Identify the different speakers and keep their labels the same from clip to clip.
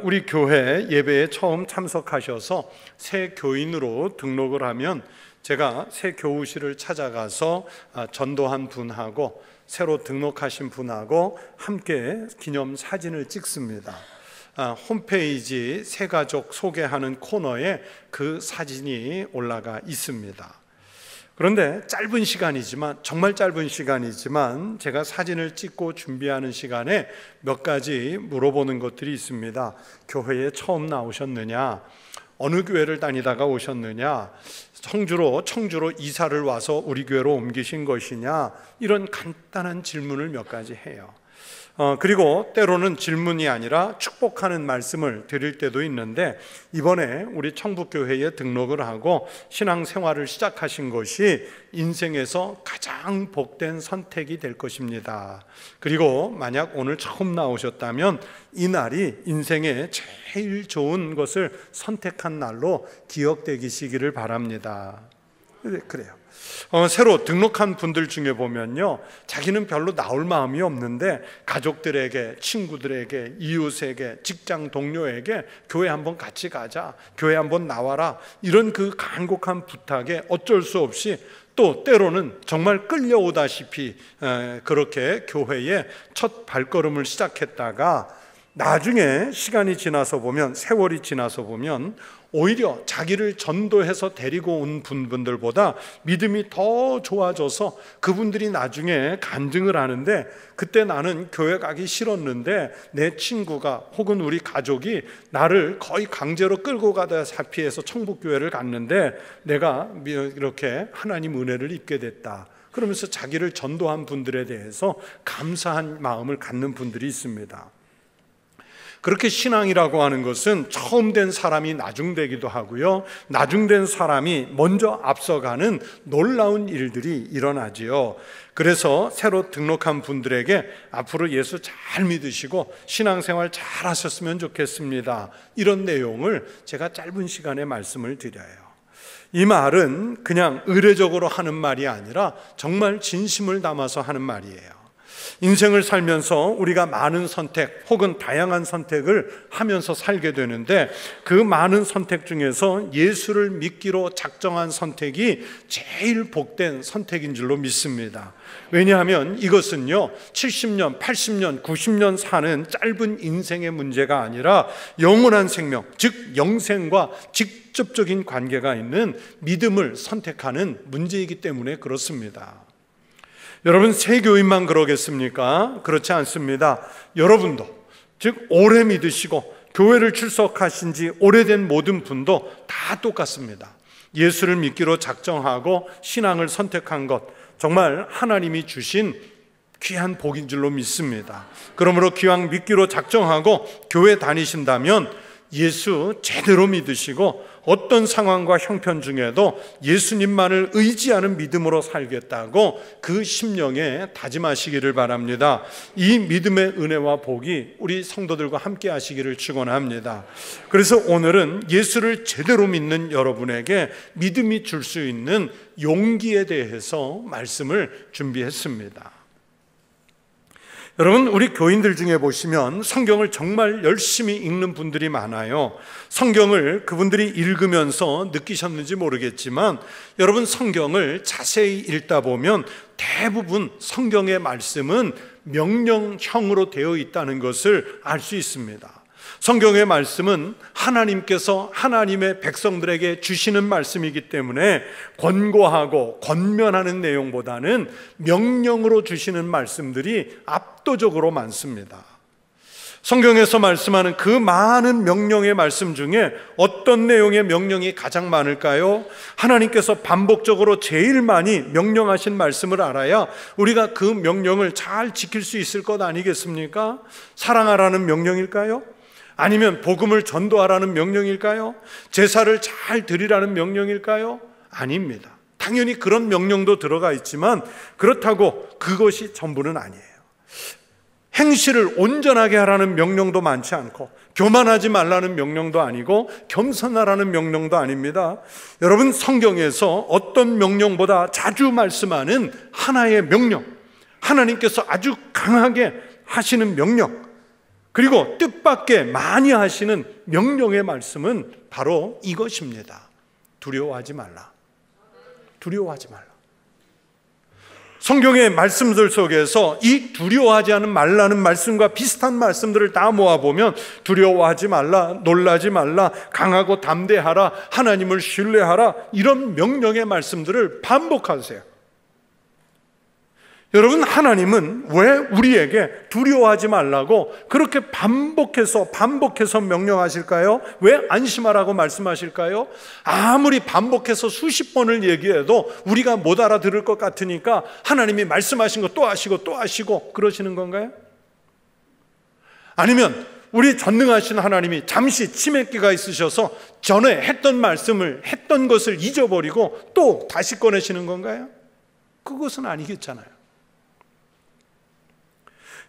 Speaker 1: 우리 교회 예배에 처음 참석하셔서 새 교인으로 등록을 하면 제가 새 교우실을 찾아가서 전도한 분하고 새로 등록하신 분하고 함께 기념 사진을 찍습니다. 홈페이지 새가족 소개하는 코너에 그 사진이 올라가 있습니다. 그런데 짧은 시간이지만, 정말 짧은 시간이지만 제가 사진을 찍고 준비하는 시간에 몇 가지 물어보는 것들이 있습니다. 교회에 처음 나오셨느냐? 어느 교회를 다니다가 오셨느냐? 청주로 이사를 와서 우리 교회로 옮기신 것이냐? 이런 간단한 질문을 몇 가지 해요. 그리고 때로는 질문이 아니라 축복하는 말씀을 드릴 때도 있는데, 이번에 우리 청북교회에 등록을 하고 신앙생활을 시작하신 것이 인생에서 가장 복된 선택이 될 것입니다. 그리고 만약 오늘 처음 나오셨다면 이 날이 인생에 제일 좋은 것을 선택한 날로 기억되시기를 바랍니다. 그래요. 새로 등록한 분들 중에 보면요, 자기는 별로 나올 마음이 없는데 가족들에게, 친구들에게, 이웃에게, 직장 동료에게 교회 한번 같이 가자, 교회 한번 나와라, 이런 그 간곡한 부탁에 어쩔 수 없이, 또 때로는 정말 끌려오다시피 그렇게 교회에 첫 발걸음을 시작했다가 나중에 시간이 지나서 보면, 세월이 지나서 보면 오히려 자기를 전도해서 데리고 온 분들보다 믿음이 더 좋아져서 그분들이 나중에 간증을 하는데, 그때 나는 교회 가기 싫었는데 내 친구가 혹은 우리 가족이 나를 거의 강제로 끌고 가다시피 해서 청북교회를 갔는데 내가 이렇게 하나님 은혜를 입게 됐다, 그러면서 자기를 전도한 분들에 대해서 감사한 마음을 갖는 분들이 있습니다. 그렇게 신앙이라고 하는 것은 처음 된 사람이 나중되기도 하고요, 나중된 사람이 먼저 앞서가는 놀라운 일들이 일어나지요. 그래서 새로 등록한 분들에게 앞으로 예수 잘 믿으시고 신앙생활 잘 하셨으면 좋겠습니다, 이런 내용을 제가 짧은 시간에 말씀을 드려요. 이 말은 그냥 의례적으로 하는 말이 아니라 정말 진심을 담아서 하는 말이에요. 인생을 살면서 우리가 많은 선택 혹은 다양한 선택을 하면서 살게 되는데, 그 많은 선택 중에서 예수를 믿기로 작정한 선택이 제일 복된 선택인 줄로 믿습니다. 왜냐하면 이것은요, 70년, 80년, 90년 사는 짧은 인생의 문제가 아니라 영원한 생명, 즉 영생과 직접적인 관계가 있는 믿음을 선택하는 문제이기 때문에 그렇습니다. 여러분, 새 교인만 그러겠습니까? 그렇지 않습니다. 여러분도, 즉 오래 믿으시고 교회를 출석하신 지 오래된 모든 분도 다 똑같습니다. 예수를 믿기로 작정하고 신앙을 선택한 것, 정말 하나님이 주신 귀한 복인 줄로 믿습니다. 그러므로 기왕 믿기로 작정하고 교회 다니신다면 예수 제대로 믿으시고 어떤 상황과 형편 중에도 예수님만을 의지하는 믿음으로 살겠다고 그 심령에 다짐하시기를 바랍니다. 이 믿음의 은혜와 복이 우리 성도들과 함께 하시기를 축원합니다. 그래서 오늘은 예수를 제대로 믿는 여러분에게 믿음이 줄 수 있는 용기에 대해서 말씀을 준비했습니다. 여러분, 우리 교인들 중에 보시면 성경을 정말 열심히 읽는 분들이 많아요. 성경을 그분들이 읽으면서 느끼셨는지 모르겠지만, 여러분, 성경을 자세히 읽다 보면 대부분 성경의 말씀은 명령형으로 되어 있다는 것을 알 수 있습니다. 성경의 말씀은 하나님께서 하나님의 백성들에게 주시는 말씀이기 때문에 권고하고 권면하는 내용보다는 명령으로 주시는 말씀들이 압도적으로 많습니다. 성경에서 말씀하는 그 많은 명령의 말씀 중에 어떤 내용의 명령이 가장 많을까요? 하나님께서 반복적으로 제일 많이 명령하신 말씀을 알아야 우리가 그 명령을 잘 지킬 수 있을 것 아니겠습니까? 사랑하라는 명령일까요? 아니면 복음을 전도하라는 명령일까요? 제사를 잘 드리라는 명령일까요? 아닙니다. 당연히 그런 명령도 들어가 있지만 그렇다고 그것이 전부는 아니에요. 행실을 온전하게 하라는 명령도 많지 않고, 교만하지 말라는 명령도 아니고, 겸손하라는 명령도 아닙니다. 여러분, 성경에서 어떤 명령보다 자주 말씀하는 하나의 명령, 하나님께서 아주 강하게 하시는 명령, 그리고 뜻밖의 많이 하시는 명령의 말씀은 바로 이것입니다. 두려워하지 말라. 두려워하지 말라. 성경의 말씀들 속에서 이 두려워하지 않은 말라는 말씀과 비슷한 말씀들을 다 모아보면 두려워하지 말라, 놀라지 말라, 강하고 담대하라, 하나님을 신뢰하라, 이런 명령의 말씀들을 반복하세요. 여러분, 하나님은 왜 우리에게 두려워하지 말라고 그렇게 반복해서 명령하실까요? 왜 안심하라고 말씀하실까요? 아무리 반복해서 수십 번을 얘기해도 우리가 못 알아들을 것 같으니까 하나님이 말씀하신 거 또 하시고 또 하시고 그러시는 건가요? 아니면 우리 전능하신 하나님이 잠시 치매기가 있으셔서 전에 했던 말씀을, 했던 것을 잊어버리고 또 다시 꺼내시는 건가요? 그것은 아니겠잖아요.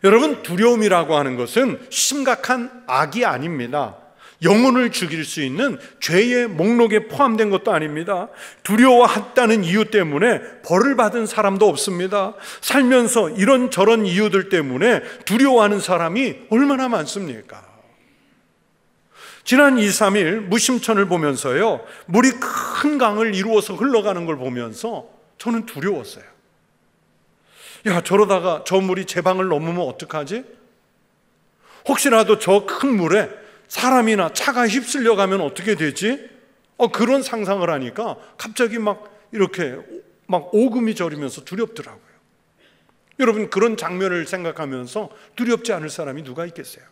Speaker 1: 여러분, 두려움이라고 하는 것은 심각한 악이 아닙니다. 영혼을 죽일 수 있는 죄의 목록에 포함된 것도 아닙니다. 두려워했다는 이유 때문에 벌을 받은 사람도 없습니다. 살면서 이런저런 이유들 때문에 두려워하는 사람이 얼마나 많습니까? 지난 2, 3일 무심천을 보면서요, 물이 큰 강을 이루어서 흘러가는 걸 보면서 저는 두려웠어요. 야, 저러다가 저 물이 제 방을 넘으면 어떡하지? 혹시라도 저 큰 물에 사람이나 차가 휩쓸려 가면 어떻게 되지? 그런 상상을 하니까 갑자기 이렇게 오금이 저리면서 두렵더라고요. 여러분, 그런 장면을 생각하면서 두렵지 않을 사람이 누가 있겠어요?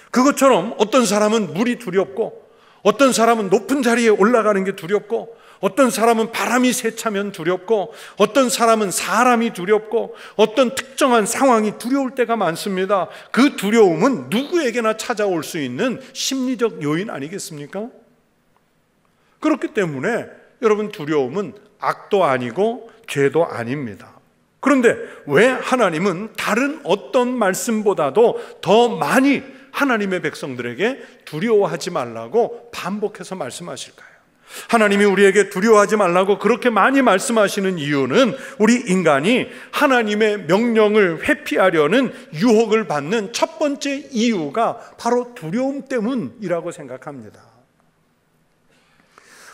Speaker 1: 그것처럼 어떤 사람은 물이 두렵고, 어떤 사람은 높은 자리에 올라가는 게 두렵고, 어떤 사람은 바람이 세차면 두렵고, 어떤 사람은 사람이 두렵고, 어떤 특정한 상황이 두려울 때가 많습니다. 그 두려움은 누구에게나 찾아올 수 있는 심리적 요인 아니겠습니까? 그렇기 때문에 여러분, 두려움은 악도 아니고 죄도 아닙니다. 그런데 왜 하나님은 다른 어떤 말씀보다도 더 많이 하나님의 백성들에게 두려워하지 말라고 반복해서 말씀하실까요? 하나님이 우리에게 두려워하지 말라고 그렇게 많이 말씀하시는 이유는 우리 인간이 하나님의 명령을 회피하려는 유혹을 받는 첫 번째 이유가 바로 두려움 때문이라고 생각합니다.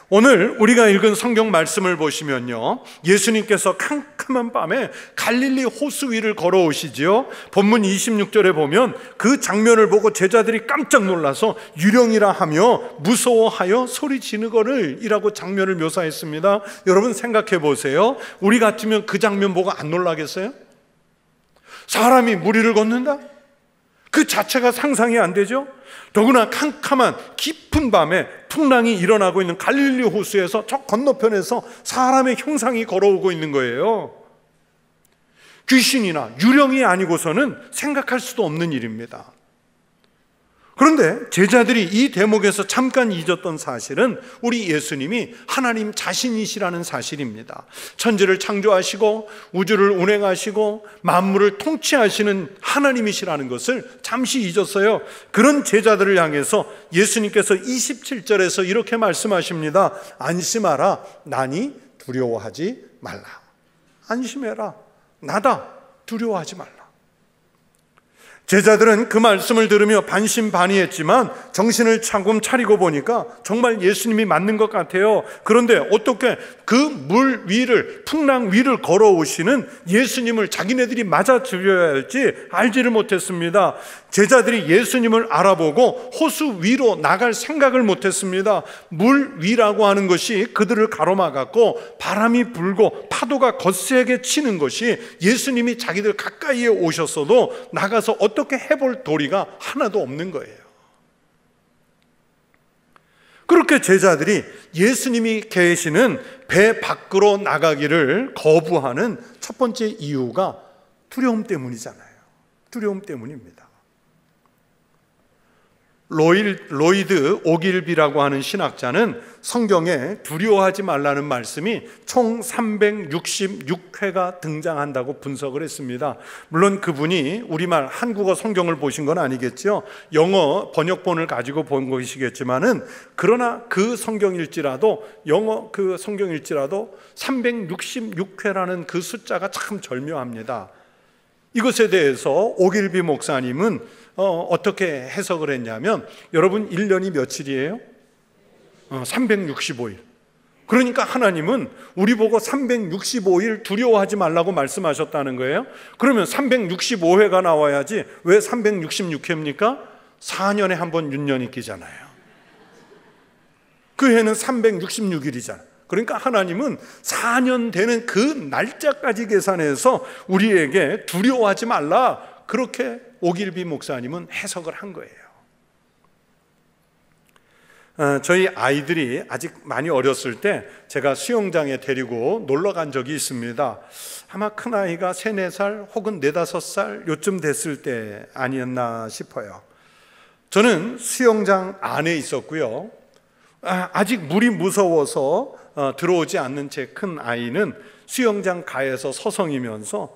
Speaker 1: 오늘 우리가 읽은 성경 말씀을 보시면요, 예수님께서 캄캄한 밤에 갈릴리 호수 위를 걸어오시지요. 본문 26절에 보면 그 장면을 보고 제자들이 깜짝 놀라서 유령이라 하며 무서워하여 소리 지르거늘 이라고 장면을 묘사했습니다. 여러분, 생각해 보세요. 우리 같으면 그 장면 보고 안 놀라겠어요? 사람이 물 위를 걷는다? 그 자체가 상상이 안 되죠? 더구나 캄캄한 깊은 밤에 풍랑이 일어나고 있는 갈릴리 호수에서 저 건너편에서 사람의 형상이 걸어오고 있는 거예요. 귀신이나 유령이 아니고서는 생각할 수도 없는 일입니다. 그런데 제자들이 이 대목에서 잠깐 잊었던 사실은 우리 예수님이 하나님 자신이시라는 사실입니다. 천지를 창조하시고 우주를 운행하시고 만물을 통치하시는 하나님이시라는 것을 잠시 잊었어요. 그런 제자들을 향해서 예수님께서 27절에서 이렇게 말씀하십니다. 안심하라, 나니 두려워하지 말라. 안심해라, 나다, 두려워하지 말라. 제자들은 그 말씀을 들으며 반신반의했지만 정신을 차금 차리고 보니까 정말 예수님이 맞는 것 같아요. 그런데 어떻게 그 물 위를, 풍랑 위를 걸어오시는 예수님을 자기네들이 맞아들여야 할지 알지를 못했습니다. 제자들이 예수님을 알아보고 호수 위로 나갈 생각을 못했습니다. 물 위라고 하는 것이 그들을 가로막았고 바람이 불고 파도가 거세게 치는 것이 예수님이 자기들 가까이에 오셨어도 나가서 어떻게 해볼 도리가 하나도 없는 거예요. 그렇게 제자들이 예수님이 계시는 배 밖으로 나가기를 거부하는 첫 번째 이유가 두려움 때문이잖아요. 두려움 때문입니다. 로이드 오길비라고 하는 신학자는 성경에 두려워하지 말라는 말씀이 총 366회가 등장한다고 분석을 했습니다. 물론 그분이 우리말 한국어 성경을 보신 건 아니겠죠. 영어 번역본을 가지고 본 것이겠지만은, 그러나 그 성경일지라도, 영어 그 성경일지라도 366회라는 그 숫자가 참 절묘합니다. 이것에 대해서 오길비 목사님은 어떻게 해석을 했냐면, 여러분 1년이 며칠이에요? 365일. 그러니까 하나님은 우리 보고 365일 두려워하지 말라고 말씀하셨다는 거예요. 그러면 365회가 나와야지 왜 366회입니까? 4년에 한 번 윤년이 끼잖아요. 그 해는 366일이잖아요. 그러니까 하나님은 4년 되는 그 날짜까지 계산해서 우리에게 두려워하지 말라, 그렇게 오길비 목사님은 해석을 한 거예요. 저희 아이들이 아직 많이 어렸을 때 제가 수영장에 데리고 놀러 간 적이 있습니다. 아마 큰아이가 3, 4살 혹은 4, 5살 요쯤 됐을 때 아니었나 싶어요. 저는 수영장 안에 있었고요. 아직 물이 무서워서 들어오지 않는 제 큰 아이는 수영장 가에서 서성이면서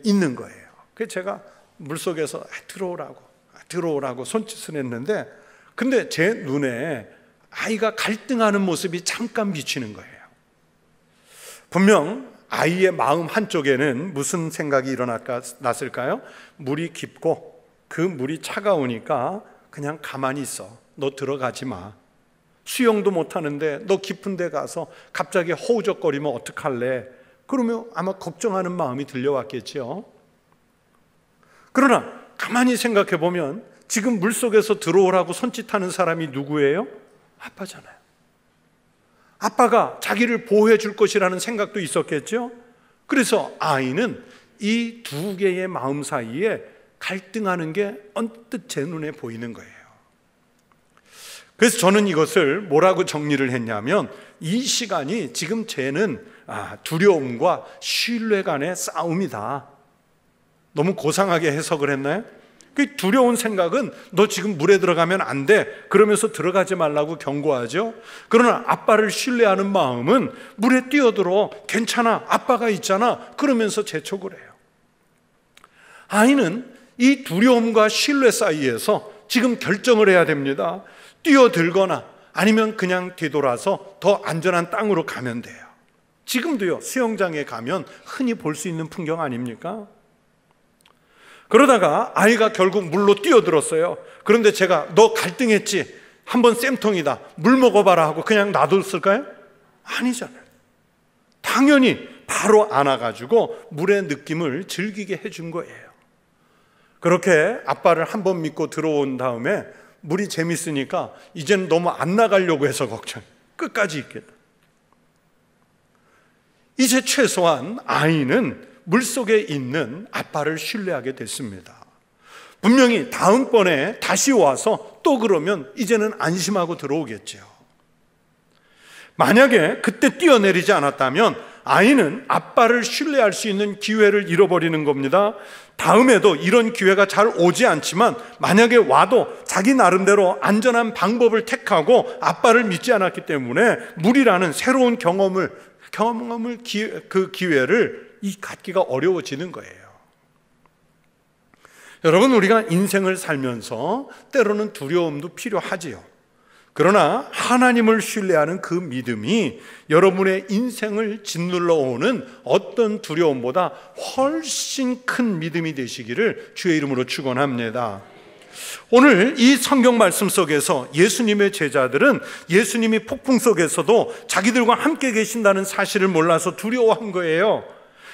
Speaker 1: 있는 거예요. 그래서 제가 물속에서 들어오라고 손짓을 했는데, 근데 제 눈에 아이가 갈등하는 모습이 잠깐 비치는 거예요. 분명 아이의 마음 한쪽에는 무슨 생각이 일어났을까요? 물이 깊고 그 물이 차가우니까 그냥 가만히 있어, 너 들어가지 마. 수영도 못하는데 너 깊은 데 가서 갑자기 허우적거리면 어떡할래? 그러면 아마 걱정하는 마음이 들려왔겠죠. 그러나 가만히 생각해 보면 지금 물속에서 들어오라고 손짓하는 사람이 누구예요? 아빠잖아요. 아빠가 자기를 보호해 줄 것이라는 생각도 있었겠죠. 그래서 아이는 이 두 개의 마음 사이에 갈등하는 게 언뜻 제 눈에 보이는 거예요. 그래서 저는 이것을 뭐라고 정리를 했냐면, 이 시간이 지금 쟤는 두려움과 신뢰 간의 싸움이다. 너무 고상하게 해석을 했나요? 그 두려운 생각은 너 지금 물에 들어가면 안 돼, 그러면서 들어가지 말라고 경고하죠. 그러나 아빠를 신뢰하는 마음은 물에 뛰어들어, 괜찮아, 아빠가 있잖아, 그러면서 재촉을 해요. 아이는 이 두려움과 신뢰 사이에서 지금 결정을 해야 됩니다. 뛰어들거나 아니면 그냥 뒤돌아서 더 안전한 땅으로 가면 돼요. 지금도요, 수영장에 가면 흔히 볼 수 있는 풍경 아닙니까? 그러다가 아이가 결국 물로 뛰어들었어요. 그런데 제가 너 갈등했지? 한번 쌤통이다, 물 먹어봐라 하고 그냥 놔뒀을까요? 아니잖아요. 당연히 바로 안아가지고 물의 느낌을 즐기게 해준 거예요. 그렇게 아빠를 한번 믿고 들어온 다음에 물이 재밌으니까 이제는 너무 안 나가려고 해서 걱정, 끝까지 있겠다. 이제 최소한 아이는 물속에 있는 아빠를 신뢰하게 됐습니다. 분명히 다음번에 다시 와서 또 그러면 이제는 안심하고 들어오겠죠. 만약에 그때 뛰어내리지 않았다면 아이는 아빠를 신뢰할 수 있는 기회를 잃어버리는 겁니다. 다음에도 이런 기회가 잘 오지 않지만 만약에 와도 자기 나름대로 안전한 방법을 택하고 아빠를 믿지 않았기 때문에 물이라는 새로운 경험을 그 기회를 갖기가 어려워지는 거예요. 여러분, 우리가 인생을 살면서 때로는 두려움도 필요하지요. 그러나 하나님을 신뢰하는 그 믿음이 여러분의 인생을 짓눌러 오는 어떤 두려움보다 훨씬 큰 믿음이 되시기를 주의 이름으로 축원합니다. 오늘 이 성경 말씀 속에서 예수님의 제자들은 예수님이 폭풍 속에서도 자기들과 함께 계신다는 사실을 몰라서 두려워한 거예요.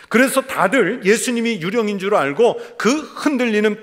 Speaker 1: 그래서 다들 예수님이 유령인 줄 알고 그 흔들리는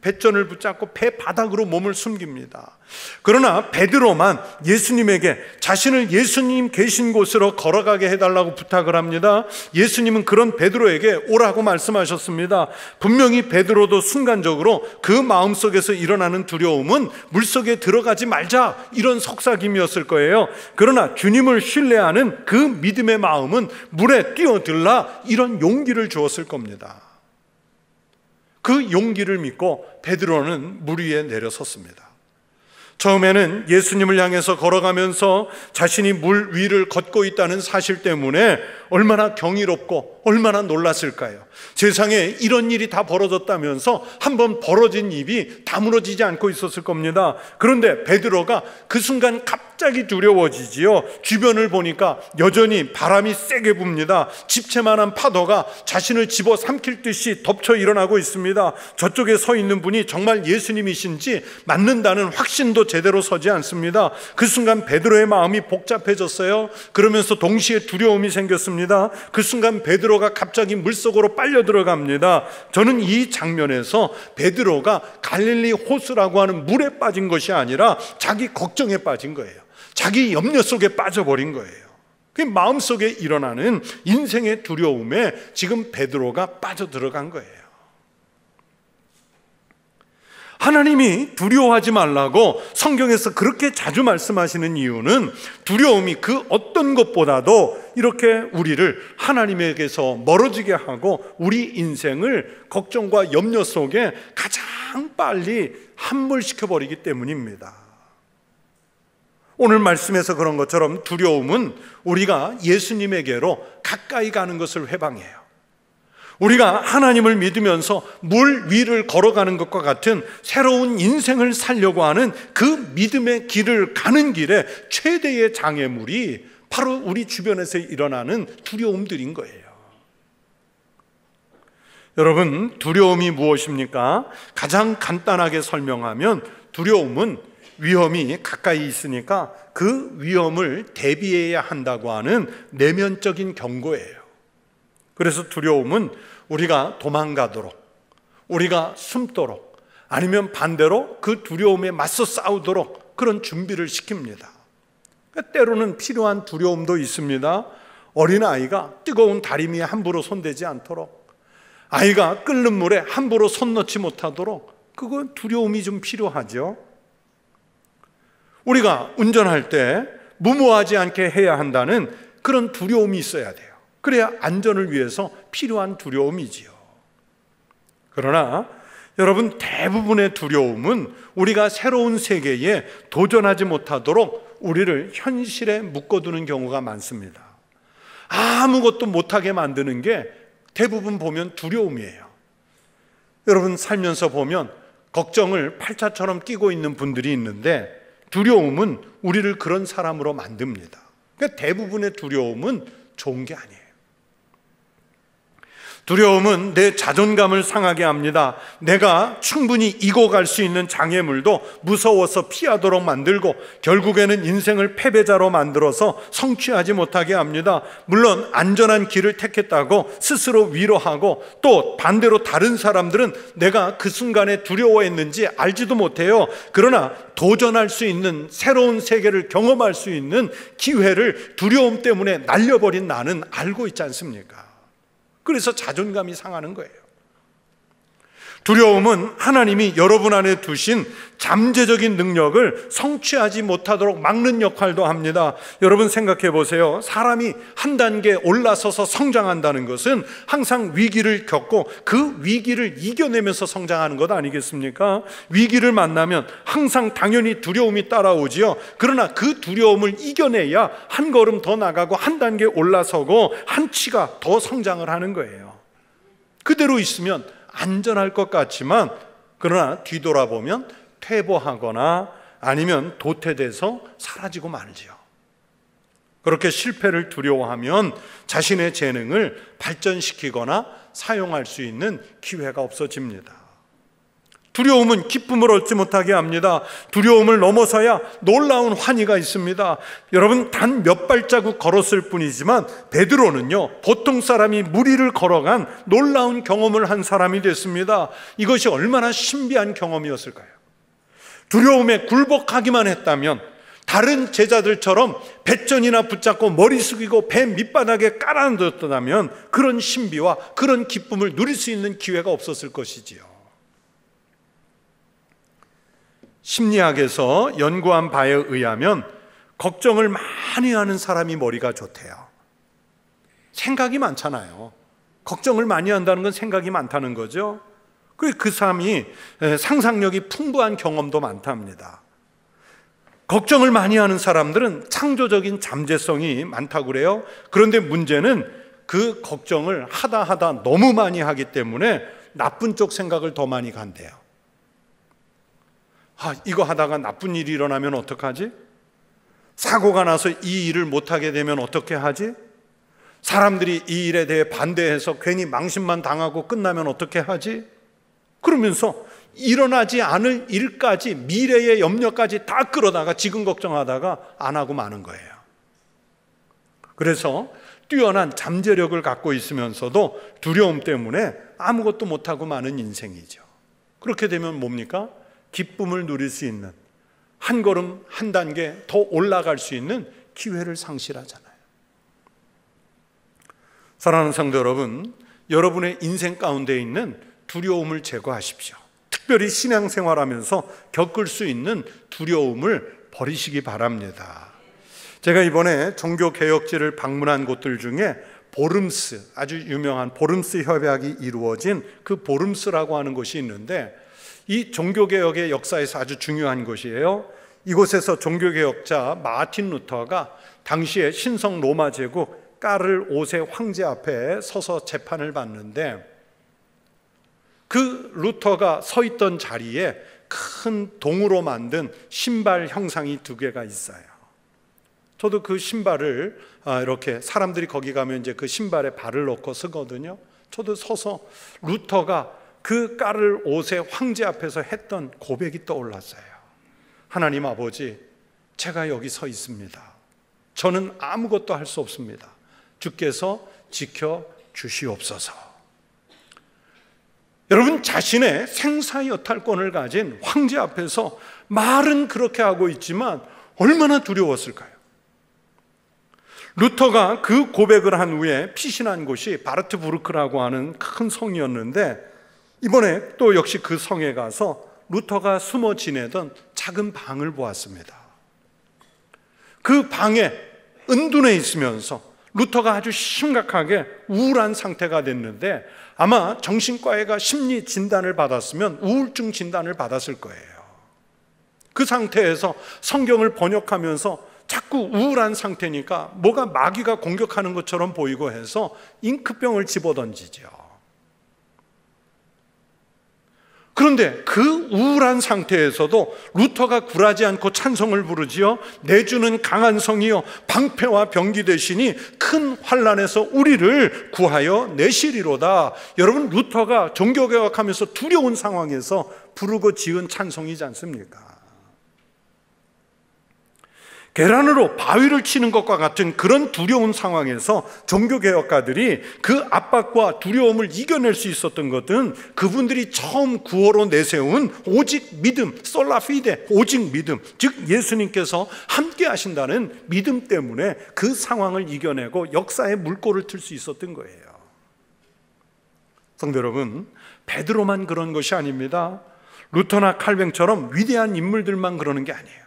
Speaker 1: 배전을 붙잡고 배 바닥으로 몸을 숨깁니다. 그러나 베드로만 예수님에게 자신을 예수님 계신 곳으로 걸어가게 해달라고 부탁을 합니다. 예수님은 그런 베드로에게 오라고 말씀하셨습니다. 분명히 베드로도 순간적으로 그 마음속에서 일어나는 두려움은 물속에 들어가지 말자, 이런 속삭임이었을 거예요. 그러나 주님을 신뢰하는 그 믿음의 마음은 물에 뛰어들라, 이런 용기를 주었을 겁니다. 그 용기를 믿고 베드로는 물 위에 내려섰습니다. 처음에는 예수님을 향해서 걸어가면서 자신이 물 위를 걷고 있다는 사실 때문에 얼마나 경이롭고 얼마나 놀랐을까요? 세상에 이런 일이 다 벌어졌다면서 한번 벌어진 입이 다물어지지 않고 있었을 겁니다. 그런데 베드로가 그 순간 갑자기 두려워지지요. 주변을 보니까 여전히 바람이 세게 붑니다. 집채만한 파도가 자신을 집어삼킬 듯이 덮쳐 일어나고 있습니다. 저쪽에 서 있는 분이 정말 예수님이신지 맞는다는 확신도 제대로 서지 않습니다. 그 순간 베드로의 마음이 복잡해졌어요. 그러면서 동시에 두려움이 생겼습니다. 그 순간 베드로가 갑자기 물속으로 빨려 들어갑니다. 저는 이 장면에서 베드로가 갈릴리 호수라고 하는 물에 빠진 것이 아니라 자기 걱정에 빠진 거예요. 자기 염려 속에 빠져버린 거예요. 그 마음속에 일어나는 인생의 두려움에 지금 베드로가 빠져 들어간 거예요. 하나님이 두려워하지 말라고 성경에서 그렇게 자주 말씀하시는 이유는 두려움이 그 어떤 것보다도 이렇게 우리를 하나님에게서 멀어지게 하고 우리 인생을 걱정과 염려 속에 가장 빨리 함몰시켜버리기 때문입니다. 오늘 말씀에서 그런 것처럼 두려움은 우리가 예수님에게로 가까이 가는 것을 회방해요. 우리가 하나님을 믿으면서 물 위를 걸어가는 것과 같은 새로운 인생을 살려고 하는 그 믿음의 길을 가는 길에 최대의 장애물이 바로 우리 주변에서 일어나는 두려움들인 거예요. 여러분, 두려움이 무엇입니까? 가장 간단하게 설명하면 두려움은 위험이 가까이 있으니까 그 위험을 대비해야 한다고 하는 내면적인 경고예요. 그래서 두려움은 우리가 도망가도록, 우리가 숨도록, 아니면 반대로 그 두려움에 맞서 싸우도록 그런 준비를 시킵니다. 때로는 필요한 두려움도 있습니다. 어린아이가 뜨거운 다리미에 함부로 손대지 않도록, 아이가 끓는 물에 함부로 손 넣지 못하도록, 그건 두려움이 좀 필요하죠. 우리가 운전할 때 무모하지 않게 해야 한다는 그런 두려움이 있어야 돼요. 그래야 안전을 위해서 필요한 두려움이지요. 그러나 여러분, 대부분의 두려움은 우리가 새로운 세계에 도전하지 못하도록 우리를 현실에 묶어두는 경우가 많습니다. 아무것도 못하게 만드는 게 대부분 보면 두려움이에요. 여러분, 살면서 보면 걱정을 팔자처럼 끼고 있는 분들이 있는데 두려움은 우리를 그런 사람으로 만듭니다. 그러니까 대부분의 두려움은 좋은 게 아니에요. 두려움은 내 자존감을 상하게 합니다. 내가 충분히 이겨갈 수 있는 장애물도 무서워서 피하도록 만들고 결국에는 인생을 패배자로 만들어서 성취하지 못하게 합니다. 물론 안전한 길을 택했다고 스스로 위로하고 또 반대로 다른 사람들은 내가 그 순간에 두려워했는지 알지도 못해요. 그러나 도전할 수 있는 새로운 세계를 경험할 수 있는 기회를 두려움 때문에 날려버린 나는 알고 있지 않습니까? 그래서 자존감이 상하는 거예요. 두려움은 하나님이 여러분 안에 두신 잠재적인 능력을 성취하지 못하도록 막는 역할도 합니다. 여러분 생각해 보세요. 사람이 한 단계 올라서서 성장한다는 것은 항상 위기를 겪고 그 위기를 이겨내면서 성장하는 것 아니겠습니까? 위기를 만나면 항상 당연히 두려움이 따라오지요. 그러나 그 두려움을 이겨내야 한 걸음 더 나가고 한 단계 올라서고 한 치가 더 성장을 하는 거예요. 그대로 있으면 안전할 것 같지만 그러나 뒤돌아보면 퇴보하거나 아니면 도태돼서 사라지고 말지요. 그렇게 실패를 두려워하면 자신의 재능을 발전시키거나 사용할 수 있는 기회가 없어집니다. 두려움은 기쁨을 얻지 못하게 합니다. 두려움을 넘어서야 놀라운 환희가 있습니다. 여러분, 단 몇 발자국 걸었을 뿐이지만 베드로는요, 보통 사람이 무리를 걸어간 놀라운 경험을 한 사람이 됐습니다. 이것이 얼마나 신비한 경험이었을까요? 두려움에 굴복하기만 했다면, 다른 제자들처럼 배전이나 붙잡고 머리 숙이고 배 밑바닥에 깔아앉았다면 그런 신비와 그런 기쁨을 누릴 수 있는 기회가 없었을 것이지요. 심리학에서 연구한 바에 의하면 걱정을 많이 하는 사람이 머리가 좋대요. 생각이 많잖아요. 걱정을 많이 한다는 건 생각이 많다는 거죠. 그 사람이 상상력이 풍부한 경험도 많답니다. 걱정을 많이 하는 사람들은 창조적인 잠재성이 많다고 그래요. 그런데 문제는 그 걱정을 하다 너무 많이 하기 때문에 나쁜 쪽 생각을 더 많이 간대요. 이거 하다가 나쁜 일이 일어나면 어떡하지? 사고가 나서 이 일을 못하게 되면 어떻게 하지? 사람들이 이 일에 대해 반대해서 괜히 망신만 당하고 끝나면 어떻게 하지? 그러면서 일어나지 않을 일까지, 미래의 염려까지 다 끌어다가 지금 걱정하다가 안 하고 마는 거예요. 그래서 뛰어난 잠재력을 갖고 있으면서도 두려움 때문에 아무것도 못하고 마는 인생이죠. 그렇게 되면 뭡니까? 기쁨을 누릴 수 있는, 한 걸음 한 단계 더 올라갈 수 있는 기회를 상실하잖아요. 사랑하는 성도 여러분, 여러분의 인생 가운데 있는 두려움을 제거하십시오. 특별히 신앙생활하면서 겪을 수 있는 두려움을 버리시기 바랍니다. 제가 이번에 종교개혁지를 방문한 곳들 중에 보름스, 아주 유명한 보름스 협약이 이루어진 그 보름스라고 하는 곳이 있는데, 이 종교개혁의 역사에서 아주 중요한 곳이에요. 이곳에서 종교개혁자 마틴 루터가 당시에 신성 로마 제국 까를 5세 황제 앞에 서서 재판을 받는데, 그 루터가 서 있던 자리에 큰 동으로 만든 신발 형상이 2개가 있어요. 저도 그 신발을 이렇게 사람들이 거기 가면 이제 그 신발에 발을 넣고 쓰거든요. 저도 서서 루터가 그 까를 5세 황제 앞에서 했던 고백이 떠올랐어요. 하나님 아버지, 제가 여기 서 있습니다. 저는 아무것도 할 수 없습니다. 주께서 지켜 주시옵소서. 여러분, 자신의 생사여탈권을 가진 황제 앞에서 말은 그렇게 하고 있지만 얼마나 두려웠을까요? 루터가 그 고백을 한 후에 피신한 곳이 바르트부르크라고 하는 큰 성이었는데, 이번에 또 역시 그 성에 가서 루터가 숨어 지내던 작은 방을 보았습니다. 그 방에 은둔해 있으면서 루터가 아주 심각하게 우울한 상태가 됐는데, 아마 정신과의가 심리 진단을 받았으면 우울증 진단을 받았을 거예요. 그 상태에서 성경을 번역하면서 자꾸 우울한 상태니까 뭐가 마귀가 공격하는 것처럼 보이고 해서 잉크병을 집어던지죠. 그런데 그 우울한 상태에서도 루터가 굴하지 않고 찬송을 부르지요. 내주는 강한 성이요 방패와 병기 되시니 큰 환난에서 우리를 구하여 내시리로다. 여러분, 루터가 종교개혁하면서 두려운 상황에서 부르고 지은 찬송이지 않습니까? 계란으로 바위를 치는 것과 같은 그런 두려운 상황에서 종교개혁가들이 그 압박과 두려움을 이겨낼 수 있었던 것은 그분들이 처음 구호로 내세운 오직 믿음, 솔라피데, 오직 믿음, 즉 예수님께서 함께 하신다는 믿음 때문에 그 상황을 이겨내고 역사의 물꼬를 틀 수 있었던 거예요. 성도 여러분, 베드로만 그런 것이 아닙니다. 루터나 칼뱅처럼 위대한 인물들만 그러는 게 아니에요.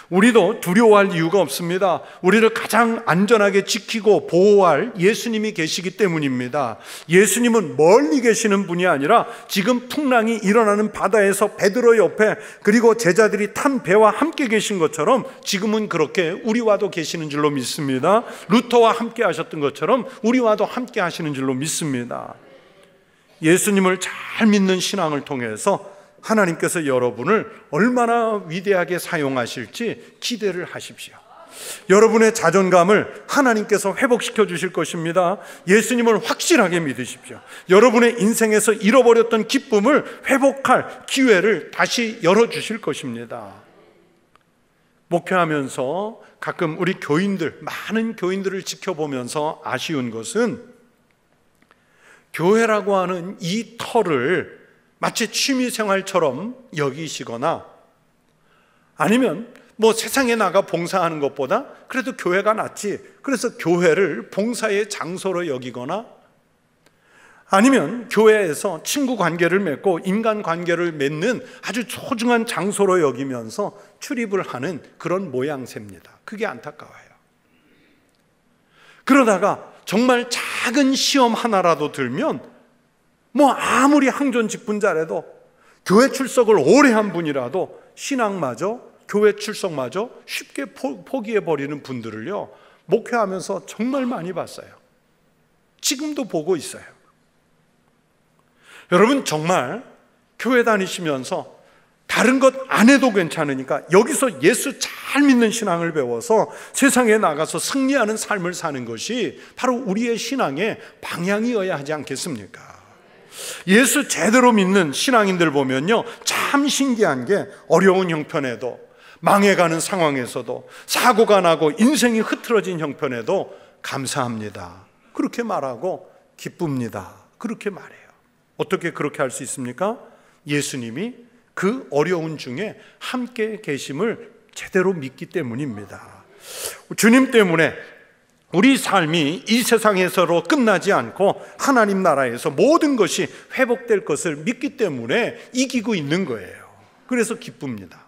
Speaker 1: 우리도 두려워할 이유가 없습니다. 우리를 가장 안전하게 지키고 보호할 예수님이 계시기 때문입니다. 예수님은 멀리 계시는 분이 아니라 지금 풍랑이 일어나는 바다에서 베드로 옆에, 그리고 제자들이 탄 배와 함께 계신 것처럼 지금은 그렇게 우리와도 계시는 줄로 믿습니다. 루터와 함께 하셨던 것처럼 우리와도 함께 하시는 줄로 믿습니다. 예수님을 잘 믿는 신앙을 통해서 하나님께서 여러분을 얼마나 위대하게 사용하실지 기대를 하십시오. 여러분의 자존감을 하나님께서 회복시켜 주실 것입니다. 예수님을 확실하게 믿으십시오. 여러분의 인생에서 잃어버렸던 기쁨을 회복할 기회를 다시 열어주실 것입니다. 목회하면서 가끔 우리 교인들, 많은 교인들을 지켜보면서 아쉬운 것은 교회라고 하는 이 터를 마치 취미생활처럼 여기시거나, 아니면 뭐 세상에 나가 봉사하는 것보다 그래도 교회가 낫지, 그래서 교회를 봉사의 장소로 여기거나, 아니면 교회에서 친구 관계를 맺고 인간 관계를 맺는 아주 소중한 장소로 여기면서 출입을 하는 그런 모양새입니다. 그게 안타까워요. 그러다가 정말 작은 시험 하나라도 들면 뭐 아무리 항존직분자라도, 교회 출석을 오래 한 분이라도 신앙마저, 교회 출석마저 쉽게 포기해버리는 분들을요, 목회하면서 정말 많이 봤어요. 지금도 보고 있어요. 여러분, 정말 교회 다니시면서 다른 것 안 해도 괜찮으니까 여기서 예수 잘 믿는 신앙을 배워서 세상에 나가서 승리하는 삶을 사는 것이 바로 우리의 신앙의 방향이어야 하지 않겠습니까? 예수 제대로 믿는 신앙인들 보면요, 참 신기한 게 어려운 형편에도, 망해가는 상황에서도, 사고가 나고 인생이 흐트러진 형편에도 감사합니다, 그렇게 말하고 기쁩니다, 그렇게 말해요. 어떻게 그렇게 할 수 있습니까? 예수님이 그 어려운 중에 함께 계심을 제대로 믿기 때문입니다. 주님 때문에 우리 삶이 이 세상에서로 끝나지 않고 하나님 나라에서 모든 것이 회복될 것을 믿기 때문에 이기고 있는 거예요. 그래서 기쁩니다.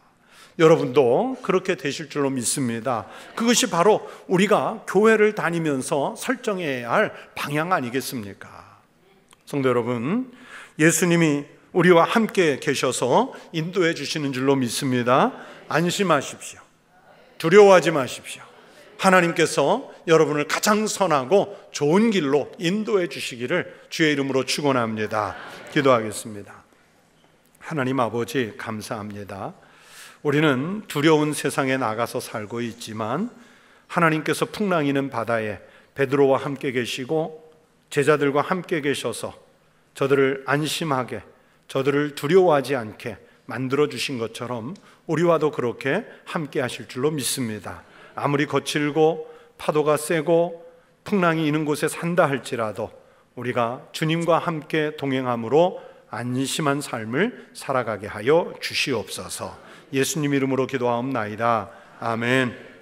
Speaker 1: 여러분도 그렇게 되실 줄로 믿습니다. 그것이 바로 우리가 교회를 다니면서 설정해야 할 방향 아니겠습니까? 성도 여러분, 예수님이 우리와 함께 계셔서 인도해 주시는 줄로 믿습니다. 안심하십시오. 두려워하지 마십시오. 하나님께서 여러분을 가장 선하고 좋은 길로 인도해 주시기를 주의 이름으로 축원합니다. 기도하겠습니다. 하나님 아버지, 감사합니다. 우리는 두려운 세상에 나가서 살고 있지만 하나님께서 풍랑이는 바다에 베드로와 함께 계시고 제자들과 함께 계셔서 저들을 안심하게, 저들을 두려워하지 않게 만들어주신 것처럼 우리와도 그렇게 함께 하실 줄로 믿습니다. 아무리 거칠고 파도가 세고 풍랑이 있는 곳에 산다 할지라도 우리가 주님과 함께 동행함으로 안심한 삶을 살아가게 하여 주시옵소서. 예수님 이름으로 기도하옵나이다. 아멘.